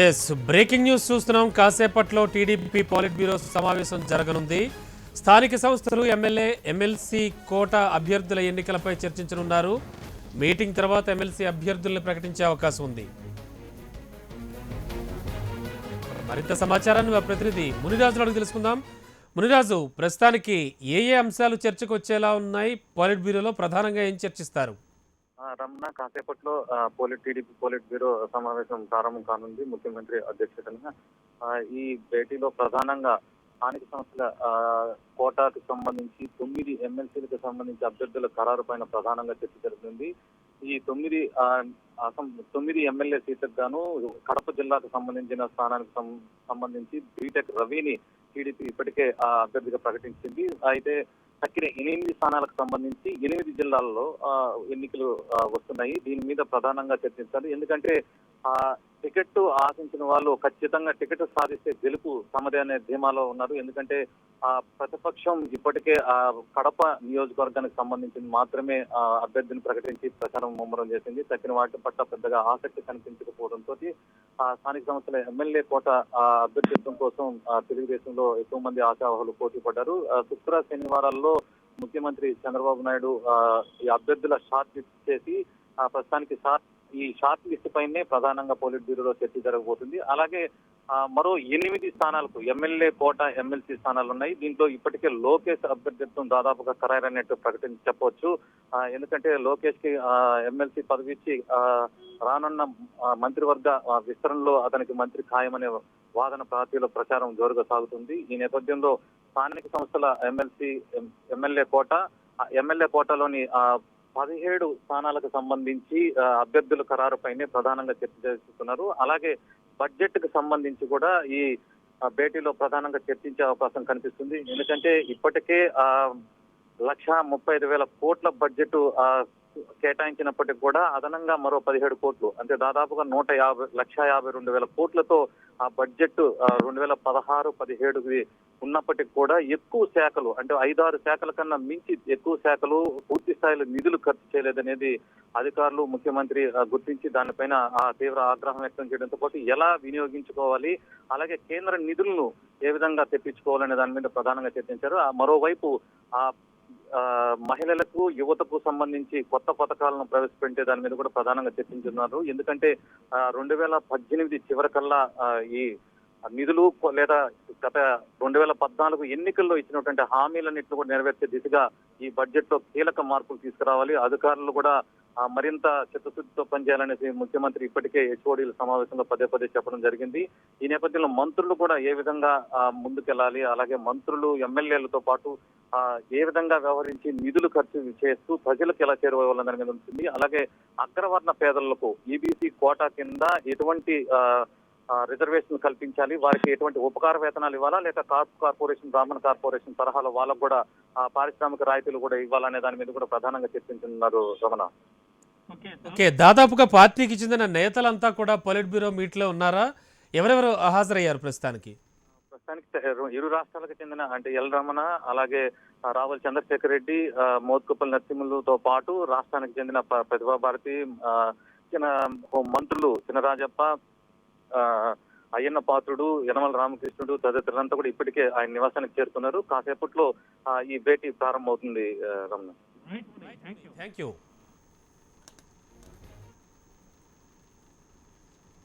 Yes breaking news చూస్తున్నాం. కాసేపట్లో TDP పాలిట్ bureau సమావేశం జరగనుంది. స్థానిక సంస్థలు ఎమ్మెల్యే ఎమ్మెల్సీ కోట అభ్యర్థుల ఎన్నికలపై చర్చించనున్నారు. మీటింగ్ తర్వాత ఎమ్మెల్సీ అభ్యర్థులను ప్రకటించే అవకాశం ఉంది. మరింత సమాచారాన్ని మా ప్రతినిధి మునిరాజు అడిగి తెలుసుకుందాం. మునిరాజు, ప్రస్తుతానికి ఏ అంశాలు చర్చకు వచ్చేలా ఉన్నాయి? పాలిట్ బ్యూరోలో ప్రధానంగా ఏం చర్చిస్తారు? రమణ, కాసేపట్లో టీడీపీ పోలిట్ బ్యూరో సమావేశం ప్రారంభం కానుంది. ముఖ్యమంత్రి అధ్యక్షతన ఈ భేటీలో ప్రధానంగా స్థానిక సంస్థల కోటాకు సంబంధించి 9 ఎమ్మెల్సీలకు సంబంధించి అభ్యర్థుల ఖరారు పైన ప్రధానంగా చర్చ జరుగుతుంది. ఈ 9 ఎమ్మెల్యే సీట్లకు గాను కడప జిల్లాకు సంబంధించిన స్థానానికి సంబంధించి బీటెక్ రవిని టీడీపీ ఇప్పటికే అభ్యర్థిగా ప్రకటించింది. అయితే తక్కిన 8 స్థానాలకు సంబంధించి 8 జిల్లాల్లో ఎన్నికలు వస్తున్నాయి. దీని మీద ప్రధానంగా చర్చించాలి. ఎందుకంటే టికెట్ ఆశించిన వాళ్ళు ఖచ్చితంగా టికెట్ సాధిస్తే గెలుపు తమదే అనే ధీమాలో ఉన్నారు. ఎందుకంటే ప్రతిపక్షం ఇప్పటికే కడప నియోజకవర్గానికి సంబంధించి మాత్రమే అభ్యర్థిని ప్రకటించి ప్రచారం ముమ్మరం చేసింది. తక్కిన వాటి పట్ల పెద్దగా ఆసక్తి కనిపించకపోవడంతో స్థానిక సంస్థల ఎమ్మెల్యే కోట అభ్యర్థిత్వం కోసం తెలుగుదేశంలో ఎక్కువ మంది ఆశావహులు పోటీ పడ్డారు. శుక్ర శనివారాల్లో ముఖ్యమంత్రి చంద్రబాబు నాయుడు ఈ అభ్యర్థుల షార్ట్ లిస్ట్ చేసి ప్రస్తుతానికి ఈ షార్ట్ లిస్ట్ పైనే ప్రధానంగా పోలిట్ బ్యూరోలో చర్చ జరగబోతుంది. అలాగే మరో 8 స్థానాలకు ఎమ్మెల్యే కోట ఎమ్మెల్సీ స్థానాలు ఉన్నాయి. దీంట్లో ఇప్పటికే లోకేష్ అభ్యర్థిత్వం దాదాపుగా ఖరారైనట్టు చెప్పవచ్చు. ఎందుకంటే లోకేష్ కి ఎమ్మెల్సీ పదవి ఇచ్చి రానున్న మంత్రివర్గ విస్తరణలో అతనికి మంత్రి ఖాయమనే వాదన పార్టీలో ప్రచారం జోరుగా సాగుతుంది. ఈ నేపథ్యంలో స్థానిక సంస్థల ఎమ్మెల్యే కోటలోని 17 స్థానాలకు సంబంధించి అభ్యర్థుల ఖరారుపైనే ప్రధానంగా చర్చ చేస్తున్నారు. అలాగే బడ్జెట్ కు సంబంధించి కూడా ఈ భేటీలో ప్రధానంగా చర్చించే అవకాశం కనిపిస్తుంది. ఎందుకంటే ఇప్పటికే 1,35,000 కోట్ల బడ్జెట్ కేటాయించినప్పటికీ కూడా అదనంగా మరో 17 కోట్లు, అంటే దాదాపుగా 1,52,000 కోట్లతో ఆ బడ్జెట్ 2016-17 ఉన్నప్పటికీ కూడా ఎక్కువ శాఖలు, అంటే 5-6 శాఖల కన్నా మించి ఎక్కువ శాఖలు పూర్తి స్థాయిలో నిధులు ఖర్చు చేయలేదనేది అధికారులు, ముఖ్యమంత్రి గుర్తించి దానిపైన తీవ్ర ఆగ్రహం వ్యక్తం చేయడంతో పాటు ఎలా వినియోగించుకోవాలి, అలాగే కేంద్ర నిధులను ఏ విధంగా తెప్పించుకోవాలనే దాని మీద ప్రధానంగా చర్చించారు. మరోవైపు మహిళలకు, యువతకు సంబంధించి కొత్త పథకాలను ప్రవేశపెట్టే దాని మీద కూడా ప్రధానంగా చర్చించున్నారు. ఎందుకంటే 2018 చివరికల్లా ఈ నిధులు లేదా గత 2014 ఎన్నికల్లో ఇచ్చినటువంటి హామీలన్నింటిని కూడా నెరవేర్చే దిశగా ఈ బడ్జెట్ లో కీలక మార్పులు తీసుకురావాలి. అధికారులు కూడా మరింత చిత్తశుద్ధితో పనిచేయాలనేసి ముఖ్యమంత్రి ఇప్పటికే హెచ్ఓడీల సమావేశంలో పదే చెప్పడం జరిగింది. ఈ నేపథ్యంలో మంత్రులు కూడా ఏ విధంగా ముందుకెళ్లాలి, అలాగే మంత్రులు ఎమ్మెల్యేలతో పాటు ఏ విధంగా వ్యవహరించి నిధులు ఖర్చు చేస్తూ ప్రజలకు ఎలా చేరువవ్వాలనే మీద ఉంటుంది. అలాగే అగ్రవర్ణ పేదలకు ఈబీసీ కోటా కింద ఎటువంటి రిజర్వేషన్ కల్పించాలి, వారికి ఎటువంటి ఉపకార వేతనాలు ఇవ్వాలా, లేక కార్పొరేషన్, బ్రాహ్మణ కార్పొరేషన్ తరహాలో వాళ్ళకు కూడా పారిశ్రామిక రాయితీలు కూడా ఇవ్వాలనే దాని మీద కూడా ప్రధానంగా చర్చించున్నారు. రమణ, ఓకే, దాదాపుగా పార్టీకి చెందిన నేతలంతా కూడా పొలిట్ బ్యూరో మీట్ లో ఉన్నారా? ఎవరెవరు హాజరయ్యారు ప్రస్తుతానికి? ఇరు రాష్ట్రాలకు చెందిన అంటే ఎల్ రమణ, అలాగే రావుల చంద్రశేఖర్ రెడ్డి, మోత్కుపల్లి నరసింహులతో పాటు రాష్ట్రానికి చెందిన ప్రతిభా భారతి, మంత్రులు చినరాజప్ప, అయ్యన్న పాత్రుడు, యనమల రామకృష్ణుడు తదితరులంతా కూడా ఇప్పటికే ఆయన నివాసానికి చేరుకున్నారు. కాసేపట్లో ఈ భేటీ ప్రారంభమవుతుంది. Ramana, thank you.